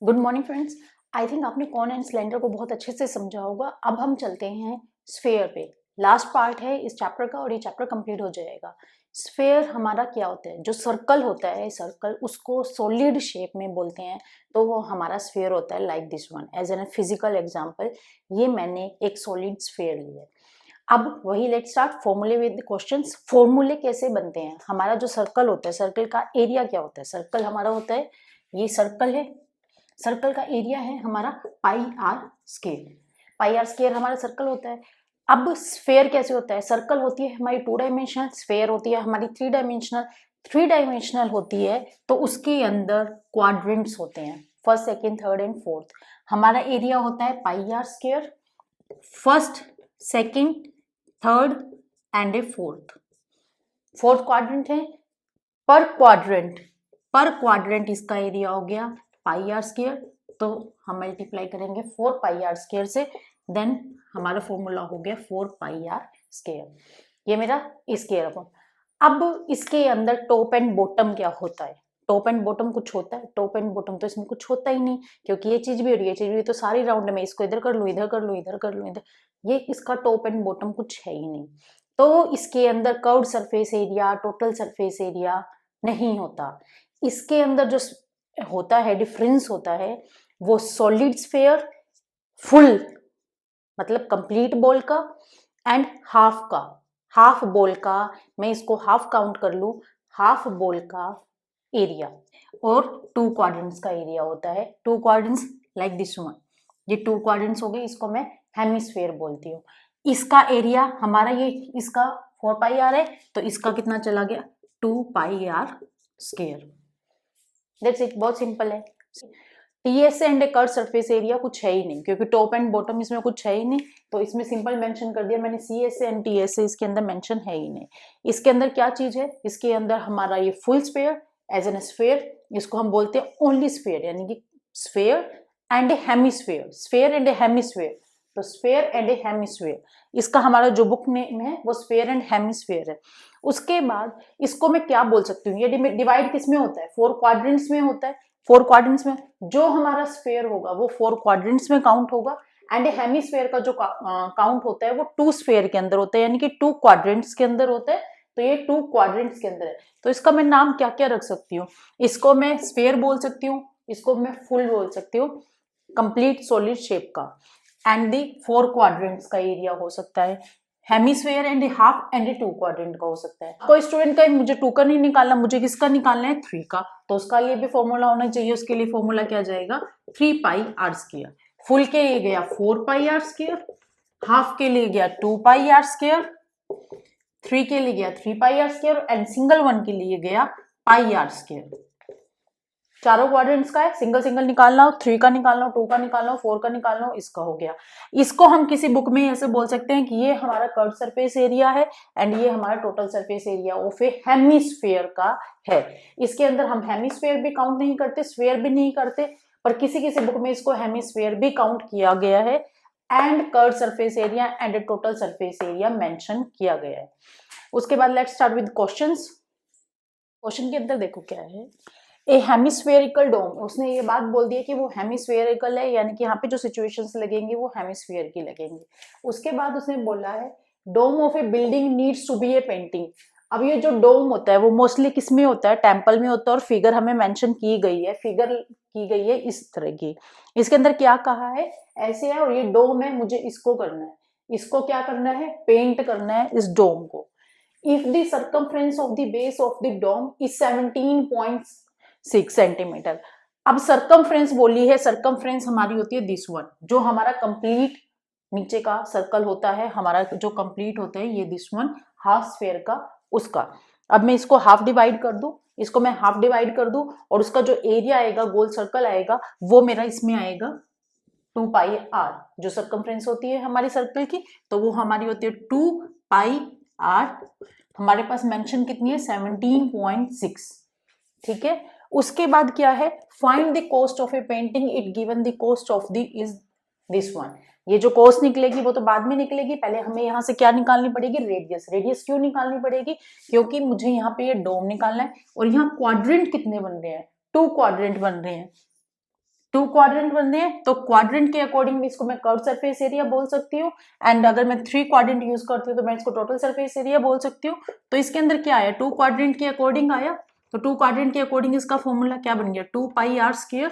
Good morning friends. I think आपने cone and cylinder को बहुत अच्छे से समझा होगा। अब हम चलते हैं स्फेयर पे। लास्ट पार्ट है इस चैप्टर का और ये चैप्टर कंप्लीट हो जाएगा। स्फेयर हमारा क्या होता है? जो सर्कल होता है, सर्कल उसको सॉलिड शेप में बोलते हैं, तो वो हमारा स्फेयर होता है like this one. As an physical example, ये मैंने एक सॉलिड स्फेयर लिया है। अब वही लेट स्टार्ट फॉर्मूले विद क्वेश्चंस। फॉर्मूले कैसे बनते हैं? हमारा जो सर्कल होता है, सर्कल का एरिया क्या होता है? सर्कल हमारा होता है, ये सर्कल है, सर्कल का एरिया है हमारा pi r square. Pi r square हमारा सर्कल होता है। अब स्फेयर कैसे होता है? सर्कल होती है हमारी 2 डायमेंशनल, स्फेयर होती है हमारी 3 डायमेंशनल। 3 डायमेंशनल होती है तो उसके अंदर क्वाड्रेंट्स होते हैं, first second third and fourth. हमारा एरिया होता है pi r square, first second third and a fourth. Fourth quadrant है, पर क्वाड्रेंट इसका एरिया हो गया पाई आर स्क्वायर। तो हम मल्टीप्लाई करेंगे 4 पाई आर स्क्वायर से, देन हमारा फॉर्मूला हो गया 4 पाई आर स्क्वायर। ये मेरा स्क्वायर अपॉन। अब इसके अंदर टॉप एंड बॉटम क्या होता है? टॉप एंड बॉटम कुछ होता है? टॉप एंड बॉटम तो इसमें कुछ होता ही नहीं, क्योंकि ये चीज भी और ये चीज भी तो सारी राउंड में, इसको इधर कर लो, इधर कर लो, इधर कर लो, इधर, ये इसका टॉप एंड बॉटम कुछ है ही नहीं। तो इसके अंदर curved surface area, total surface area नहीं होता। इसके अंदर जो होता है, डिफरेंस होता है, वो सॉलिड स्फेयर, फुल मतलब कंप्लीट बॉल का, एंड हाफ का। हाफ बॉल का, मैं इसको हाफ काउंट कर लूं, हाफ बॉल का एरिया और 2 क्वाड्रेंट्स का एरिया होता है। 2 क्वाड्रेंट्स लाइक दिस वन, ये 2 क्वाड्रेंट्स हो गए, इसको मैं हेमिस्फेयर बोलती हूँ। इसका एरिया हमारा ये, इसका 4 पाई आर है, तो इसका कितना चला गया 2 pi r square. That's it, बहुत सिंपल है। TS and curve surface area कुछ है ही नहीं, क्योंकि टॉप एंड बॉटम इसमें कुछ है ही नहीं, तो इसमें सिंपल मेंशन कर दिया मैंने, C S and T S इसके अंदर मेंशन है ही नहीं। इसके अंदर क्या चीज है? इसके अंदर हमारा ये full sphere, as an sphere, इसको हम बोलते हैं ओनली स्फेयर, यानी कि sphere and a hemisphere, sphere and a hemisphere. तो स्फेयर एंड ए हेमिस्फेयर, इसका हमारा जो बुक नेम है वो स्फेयर एंड हेमिस्फेयर है। उसके बाद इसको मैं क्या बोल सकती हूँ? ये डिवाइड किस में होता है? 4 क्वाड्रेंट्स में होता है। 4 क्वाड्रेंट्स में जो हमारा स्फेयर होगा वो 4 क्वाड्रेंट्स में काउंट होगा, एंड हेमिस्फेयर का जो काउंट होता है वो 2 स्फेयर के अंदर होता है, यानी कि 2 क्वाड्रेंट्स के अंदर होता है। तो ये 2 क्वाड्रेंट्स के अंदर है, तो इसका मैं नाम क्या क्या रख सकती हूँ? इसको मैं स्फेयर बोल सकती हूँ, इसको मैं फुल बोल सकती हूँ, कंप्लीट सॉलिड शेप का, एंड दी 4 क्वाड्रेंट्स का एरिया हो सकता है, hemisphere and half and 2 quadrant का हो सकता है। कोई स्टूडेंट का मुझे 2 का नहीं निकालना, मुझे किसका निकालना है? 3 का, तो उसका लिए भी फॉर्मूला होना चाहिए। उसके लिए फॉर्मूला क्या जाएगा? 3 पाई आर स्क्वायर। फुल के लिए गया 4 पाई आर स्क्वायर, हाफ के लिए गया 2 पाई आर स्क्वायर, 3 के लिए गया 3 pi r square, and single one के लिए गया पाई आर स्क्वायर। चारों क्वाड्रेंट्स का है, सिंगल सिंगल निकालना हो, 3 का निकालना हो, 2 का निकालना हो, 4 का निकालना हो, इसका हो गया। इसको हम किसी बुक में ऐसे बोल सकते हैं कि ये हमारा कर्व सरफेस एरिया है, एंड ये हमारा total surface area of A hemisphere का है। इसके अंदर हम हेमिस्फेयर भी काउंट नहीं करते, स्फेयर भी नहीं करते, पर किसी किसी बुक में इसको हेमिस्फेयर भी काउंट किया गया है, and curve surface area and total surface area mention किया गया है। उसके बाद let's start with questions. Question के अंदर देखो क्या है, ए हेमिस्फेरिकल डोम। उसने ये बात बोल दी है कि वो हेमिस्फेरिकल है, यानी कि यहाँ पे जो सिचुएशंस लगेंगी वो हेमिस्फीयर की लगेंगी। उसके बाद उसने बोला है dome of a building needs to be a painting. अब ये जो डोम होता है वो मोस्टली किस में होता है? टेम्पल में होता है, और फिगर हमें मेंशन की गई है, फिगर की गई है इस तरह की। इसके अंदर क्या कहा है? ऐसे है और ये डोम है, मुझे इसको करना है, इसको क्या करना है? पेंट करना है इस डोम को। If the circumference of the base of the dome is 17.6 centimetre. अब सर्कमफ्रेंस बोली है, सर्कमफ्रेंस हमारी होती है दिस वन, जो हमारा कंप्लीट नीचे का सर्कल होता है, हमारा जो कंप्लीट होता है ये दिस वन, हाफ स्फेयर का उसका। अब मैं इसको हाफ डिवाइड कर दूं, इसको मैं हाफ डिवाइड कर दूं, और उसका जो एरिया आएगा, गोल सर्कल आएगा, वो मेरा इसमें आएगा 2 पाई आर, जो सर्कमफ्रेंस होती है हमारी सर्कल की, तो वो हमारी होती है 2 पाई आर। हमारे पास मेंशन कितनी है? 17.6। ठीक है। उसके बाद क्या है? Find the cost of a painting, it given the cost of the is this one. ये जो कॉस्ट निकलेगी वो तो बाद में निकलेगी, पहले हमें यहाँ से क्या निकालनी पड़ेगी? रेडियस। रेडियस क्यों निकालनी पड़ेगी? क्योंकि मुझे यहाँ पे ये डोम निकालना है, और यहाँ क्वाड्रेंट कितने बन रहे हैं? 2 क्वाड्रेंट बन रहे हैं। टू क्वाड्रेंट बनने हैं तो क्वाड्रेंट के अकॉर्डिंग इसको मैं कर्व सरफेस एरिया बोल सकती हूँ, एंड अगर मैं 3 क्वाड्रेंट यूज करती हूँ तो मैं इसको टोटल सरफेस एरिया बोल सकती हूँ। तो इसके अंदर क्या आया, 2 क्वाड्रेंट के अकॉर्डिंग आया, तो 2 क्वाड्रेंट के अकॉर्डिंग इसका फॉर्मूला क्या बन गया, 2 पाई आर स्क्वायर।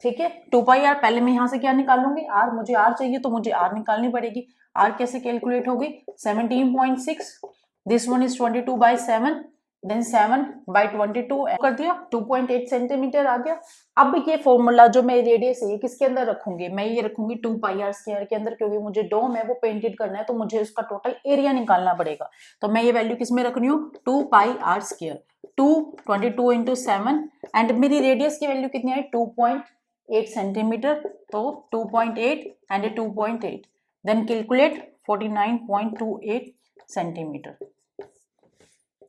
ठीक है, 2 पाई आर, पहले मैं यहाँ से क्या निकालूंगी, आर, मुझे आर चाहिए तो मुझे आर निकालनी पड़ेगी। आर कैसे कैलकुलेट होगी, 17.6, दिस वन इज 22/7, देन 7/22 कर दिया, 2.8 सेंटीमीटर आ गया। अब ये फॉर्मूला जो मैं रेडियस है ये किसके अंदर रखूंगी, मैं ये रखूंगी 2 पाई आर स्क्वायर के अंदर, क्योंकि मुझे डोम है वो पेंटेड करना है तो मुझे उसका टोटल एरिया निकालना पड़ेगा। तो मैं ये वैल्यू किस में रख रही हूँ, 2 pi r square, 2 22 into 7, and मेरी रेडियस की वैल्यू कितनी आई, 2.8 सेंटीमीटर, तो 2.8 and 2.8, then calculate 49.28 centimetre,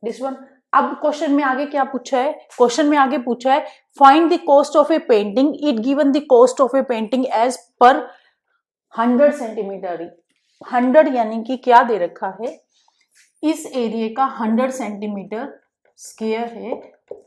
this one. अब क्वेश्चन में आगे क्या पूछा है, क्वेश्चन में आगे पूछा है find the cost of a painting, it given the cost of a painting as per 100 centimetre. 100 यानी कि क्या दे रखा है, इस एरिया का 100 सेंटीमीटर स्क्वायर है,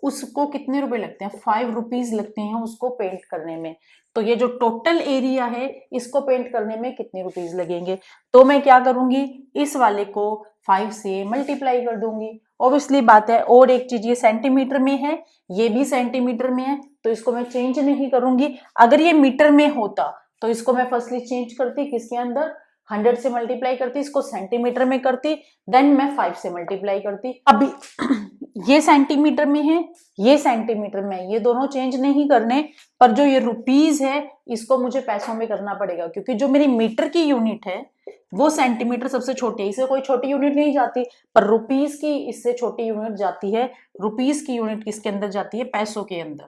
उसको कितने रुपए लगते हैं, 5 रुपीज लगते हैं उसको पेंट करने में। तो ये जो टोटल एरिया है इसको पेंट करने में कितने रुपीज लगेंगे, तो मैं क्या करूंगी, इस वाले को 5 से मल्टीप्लाई कर दूंगी। ऑब्वियसली बात है, और एक चीज ये सेंटीमीटर में है, ये भी सेंटीमीटर में है, तो इसको मैं चेंज नहीं करूंगी। अगर ये मीटर में होता तो इसको मैं फर्स्टली चेंज करती, किसके अंदर, 100 से मल्टीप्लाई करती, इसको सेंटीमीटर में करती, देन मैं 5 से मल्टीप्लाई करती। अभी ये सेंटीमीटर में है, ये सेंटीमीटर में, ये दोनों चेंज नहीं करने, पर जो ये रुपीज है इसको मुझे पैसों में करना पड़ेगा, क्योंकि जो मेरी मीटर की यूनिट है वो सेंटीमीटर सबसे छोटी है, इससे कोई छोटी यूनिट नहीं जाती, पर रुपीज की इससे छोटी यूनिट जाती है। रुपीज की यूनिट किसके अंदर जाती है, पैसों के अंदर,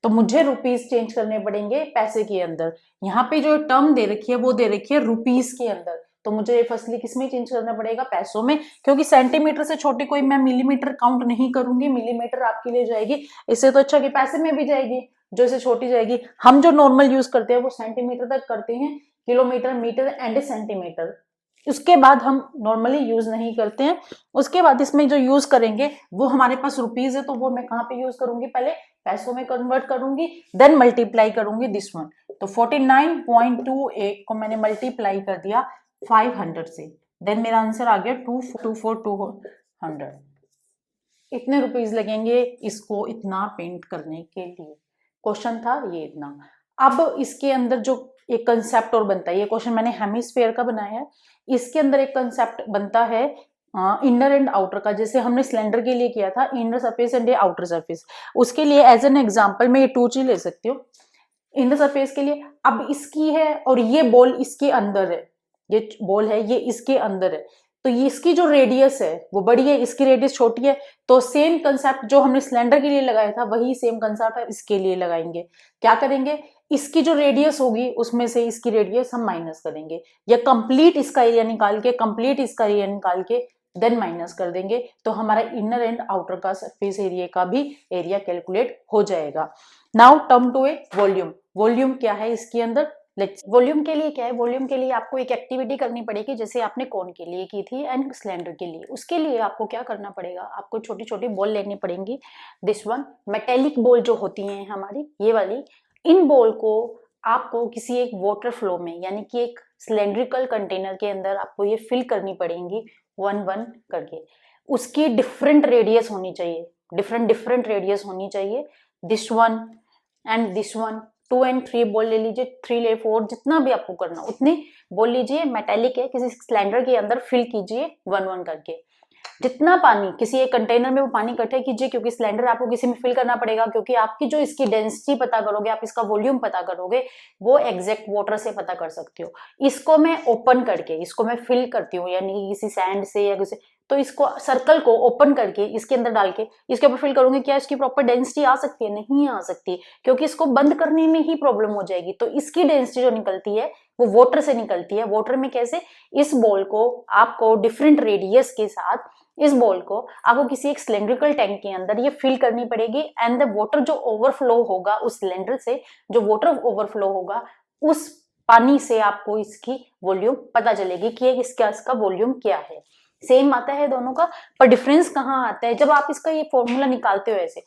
तो मुझे रुपीज चेंज करने पड़ेंगे पैसे के अंदर। यहाँ पे जो टर्म दे रखी है वो दे रखी है रुपीज के अंदर, तो मुझे फर्स्टली किस में चेंज करना पड़ेगा, पैसों में, क्योंकि सेंटीमीटर से छोटी कोई मैं मिलीमीटर काउंट नहीं करूंगी, मिलीमीटर आपके लिए जाएगी, इससे तो अच्छा कि पैसे में भी जाएगी, जो इससे छोटी जाएगी। हम जो नॉर्मल यूज करते हैं वो सेंटीमीटर तक करते हैं, किलोमीटर, मीटर एंड सेंटीमीटर, उसके बाद हम नॉर्मली यूज नहीं करते हैं। उसके बाद इसमें जो यूज करेंगे वो हमारे पास रुपीज है, तो वो मैं कहाँ पे यूज करूंगी, पहले पैसों में कन्वर्ट करूंगी, देन मल्टीप्लाई करूंगी दिस वन। तो 49.28 को मैंने मल्टीप्लाई कर दिया 500 से, देन मेरा आंसर आ गया 24200। इतने रुपीज लगेंगे इसको इतना पेंट करने के लिए। क्वेश्चन था ये इतना। अब इसके अंदर जो एक कंसेप्ट और बनता है, ये क्वेश्चन मैंने हेमिस्फेयर का बनाया है, इसके अंदर एक कंसेप्ट बनता है इनर एंड आउटर का, जैसे हमने सिलेंडर के लिए किया था inner surface and outer surface, उसके लिए एज एन एग्जांपल मैं ये 2G ले सकती हूँ इनर सरफेस के लिए। अब इसकी है और ये बॉल इसके अंदर है, ये बॉल है ये इसके अंदर है, तो ये इसकी जो रेडियस है वो बड़ी है, इसकी रेडियस छोटी है, तो सेम कंसेप्ट जो हमने सिलेंडर के लिए लगाया था वही सेम कंसेप्ट इसके लिए लगाएंगे। क्या करेंगे, इसकी जो रेडियस होगी उसमें से इसकी रेडियस हम माइनस करेंगे, या कंप्लीट इसका एरिया निकाल के, कंप्लीट इसका एरिया निकाल के देन माइनस कर देंगे, तो हमारा इनर एंड आउटर का सरफेस एरिया का भी एरिया कैलकुलेट हो जाएगा। Now term to a volume. Volume क्या है इसके अंदर, वॉल्यूम के लिए क्या है, वॉल्यूम के लिए आपको एक एक्टिविटी करनी पड़ेगी, जैसे आपने कोन के लिए की थी एंड सिलेंडर के लिए। उसके लिए आपको क्या करना पड़ेगा, आपको छोटी छोटी बॉल लेनी पड़ेंगी, दिस वन, मेटेलिक बॉल जो होती हैं हमारी ये वाली, इन बॉल को आपको किसी एक वाटर फ्लो में, यानी कि एक सिलेंड्रिकल कंटेनर के अंदर आपको ये फिल करनी पड़ेंगी 1-1 करके। उसकी डिफरेंट रेडियस होनी चाहिए, डिफरेंट रेडियस होनी चाहिए, this one and this one, 2 and 3 ball ले लीजिए, 3 ले 4, जितना भी आपको करना उतनी बॉल लीजिए, मेटेलिक है, किसी सिलेंडर के अंदर फिल कीजिए 1-1 करके। जितना पानी किसी एक कंटेनर में वो पानी इकट्ठा कीजिए, क्योंकि सिलेंडर आपको किसी में फिल करना पड़ेगा, क्योंकि आपकी जो इसकी डेंसिटी पता करोगे, आप इसका वॉल्यूम पता करोगे, वो एग्जैक्ट वाटर से पता कर सकते हो। इसको मैं ओपन करके इसको मैं फिल करती हूँ, यानी कि किसी सैंड से या किसी, तो इसको सर्कल को ओपन करके इसके अंदर डाल के इसके ऊपर फिल करूंगी, क्या इसकी प्रॉपर डेंसिटी आ सकती है, नहीं आ सकती, क्योंकि इसको बंद करने में ही प्रॉब्लम हो जाएगी। तो इसकी डेंसिटी जो निकलती है वो वाटर से निकलती है। वाटर में कैसे, इस बॉल को आपको डिफरेंट रेडियस के साथ, इस बॉल को आपको किसी एक सिलेंड्रिकल टैंक के अंदर ये फिल करनी पड़ेगी, एंड द वाटर जो ओवरफ्लो होगा उस सिलेंडर से, जो वाटर ओवरफ्लो होगा उस पानी से आपको इसकी वॉल्यूम पता चलेगी कि इसका वॉल्यूम क्या है। सेम आता है दोनों का, पर डिफरेंस कहाँ आता है, जब आप इसका ये फॉर्मूला निकालते हो ऐसे,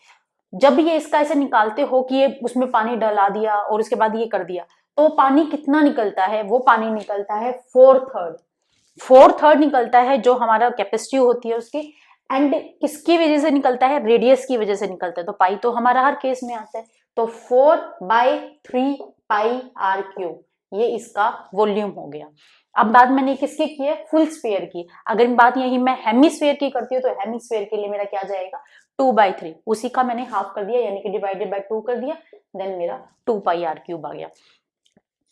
जब ये इसका ऐसे निकालते हो कि ये उसमें पानी डला दिया और उसके बाद ये कर दिया, तो पानी कितना निकलता है? वो पानी निकलता है 4/3 निकलता है, जो हमारा कैपेसिटी होती है उसकी। एंड किसकी वजह से निकलता है? रेडियस की वजह से निकलता है। तो पाई तो हमारा हर केस में आता है, तो 4/3 पाई आर क्यूब, ये इसका वॉल्यूम हो गया। अब बात मैंने किसकी की है? फुल स्फीयर की। अगर बात यही मैं हेमिस्फीयर की करती हूँ तो हेमिस्फीयर के लिए मेरा क्या जाएगा? 2/3, उसी का मैंने हाफ कर दिया, यानी कि डिवाइडेड बाय 2 कर दिया, देन मेरा 2 पाई आर क्यूब आ गया।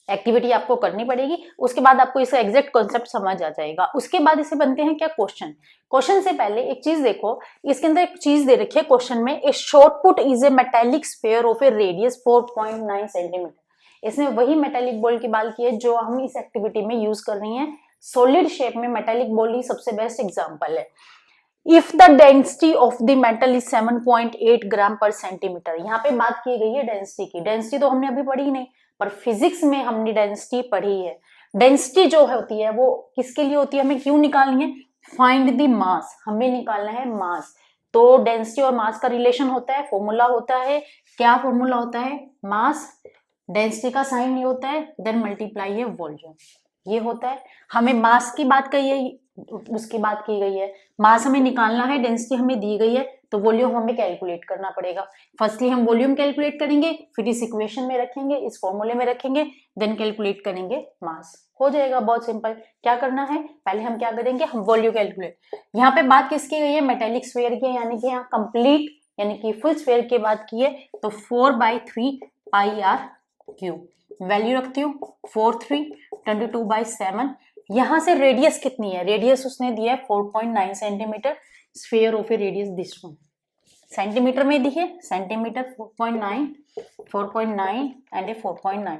एक्टिविटी आपको करनी पड़ेगी, उसके बाद आपको इसका एग्जैक्ट कॉन्सेप्ट समझ आ जाएगा। उसके बाद इसे बनते हैं क्या? क्वेश्चन। क्वेश्चन से पहले एक चीज देखो, इसके अंदर एक चीज दे रखी है क्वेश्चन में, ए short put is a metallic sphere of A radius 4.9 centimetre. इसमें वही मेटेलिक बॉल की बात की है जो हम इस एक्टिविटी में यूज कर रही हैं। सॉलिड शेप में मेटेलिक बॉल ही सबसे बेस्ट एग्जाम्पल है। If the density of the metal is 7.8 ग्राम पर सेंटीमीटर, यहाँ पे बात की गई है डेंसिटी की। डेंसिटी तो हमने अभी पढ़ी नहीं, पर फिजिक्स में हमने डेंसिटी पढ़ी है। डेंसिटी जो होती है वो किसके लिए होती है? हमें क्यों निकालनी है? फाइंड द मास, हमें निकालना है मास। तो डेंसिटी और मास का रिलेशन होता है, फॉर्मूला होता है। क्या फॉर्मूला होता है? मास, डेंसिटी का साइन ये होता है, देन मल्टीप्लाई है वॉल्यूम, ये होता है। हमें मास की बात कही है, उसकी बात की गई है। मास हमें निकालना है, डेंसिटी हमें दी गई है, तो वॉल्यूम हमें कैलकुलेट करना पड़ेगा। फर्स्टली हम वॉल्यूम कैलकुलेट करेंगे, फिर इस इक्वेशन में रखेंगे, इस फॉर्मूले में रखेंगे, देन कैलकुलेट करेंगे मास। हो जाएगा, बहुत सिंपल। क्या करना है? पहले हम क्या करेंगे? हम वॉल्यूम कैलकुलेट। यहाँ पे बात किसकी गई है? मेटेलिक स्फीयर की, यानी कि यहाँ कंप्लीट यानी कि फुल स्फीयर की बात की है। तो 4/3 पाई आर क्यूब, वैल्यू रखती हूँ 4/3, 22/7। यहां से रेडियस कितनी है? रेडियस उसने दिया है 4.9 centimetre. Sphere of A radius this one, centimetre में दी है, सेंटीमीटर 4.9 एंड ए 4.9।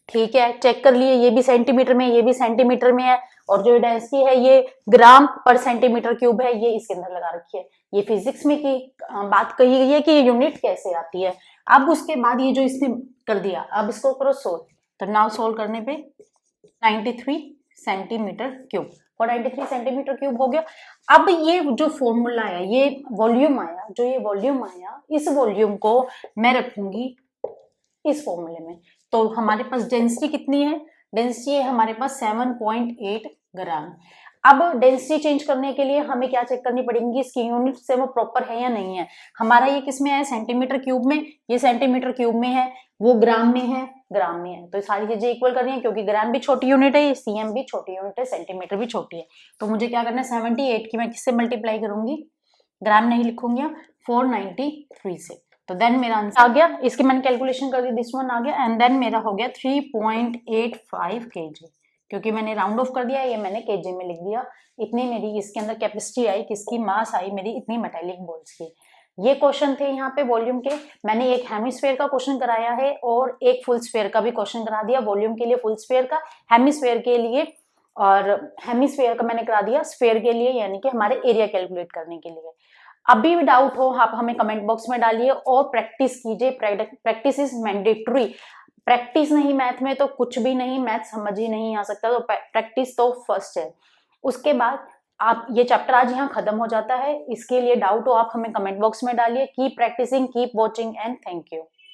ठीक है, चेक कर लिए, ये भी सेंटीमीटर में, ये भी सेंटीमीटर में है, और जो डेंसिटी है ये ग्राम पर सेंटीमीटर क्यूब है, ये इसके अंदर लगा रखी है। ये फिजिक्स में की बात कही गई है कि ये यूनिट कैसे आती है। अब उसके बाद ये जो इसने कर दिया, अब इसको करो सोल्व। तो नाउ सोल्व करने पे 93 सेंटीमीटर क्यूब, और 93 सेंटीमीटर क्यूब हो गया। अब ये जो फॉर्मूला आया, ये वॉल्यूम आया, जो ये वॉल्यूम आया, इस वॉल्यूम को मैं रखूंगी इस फॉर्मूले में। तो हमारे पास डेंसिटी कितनी है? डेंसिटी है हमारे पास 7.8 ग्राम। अब डेंसिटी चेंज करने के लिए हमें क्या चेक करनी पड़ेगी? इसकी यूनिट से वो प्रॉपर है या नहीं है। हमारा ये किस में है? सेंटीमीटर क्यूब में। ये सेंटीमीटर क्यूब में है, वो ग्राम में है, ग्राम में है। तो सारी चीजें इक्वल करनी है, क्योंकि ग्राम भी छोटी यूनिट है, सीएम भी छोटी यूनिट है, सेंटीमीटर भी छोटी है। तो मुझे क्या करना है? 78 की मैं किससे मल्टीप्लाई करूंगी? ग्राम नहीं लिखूंगी, 493 से। तो देन मेरा आंसर आ गया, इसकी मैंने कैलकुलेशन कर दी, दिस वन आ गया, एंड देन मेरा हो गया 3.85 kg, क्योंकि मैंने राउंड ऑफ कर दिया, ये मैंने केजी में लिख दिया। इतनी मेरी इसके अंदर कैपेसिटी आई, किसकी? मास आई मेरी इतनी मेटालिक बॉल्स की। ये क्वेश्चन थे यहाँ पे वॉल्यूम के। मैंने एक हेमिस्फेयर का क्वेश्चन कराया है और एक फुल स्फेयर का भी क्वेश्चन करा दिया। वॉल्यूम के लिए फुल स्फेयर का, हेमिस्फेयर के लिए, और हेमिस्फेयर का मैंने करा दिया स्फेयर के लिए, यानी कि हमारे एरिया कैलकुलेट करने के लिए। अभी भी डाउट हो आप हमें कमेंट बॉक्स में डालिए और प्रैक्टिस कीजिए। Practice is mandatory. प्रैक्टिस नहीं मैथ में तो कुछ भी नहीं, मैथ समझ ही नहीं आ सकता। तो प्रैक्टिस तो फर्स्ट है। उसके बाद आप, ये चैप्टर आज यहाँ खत्म हो जाता है। इसके लिए डाउट हो आप हमें कमेंट बॉक्स में डालिए। Keep practising, keep watching, and thank you.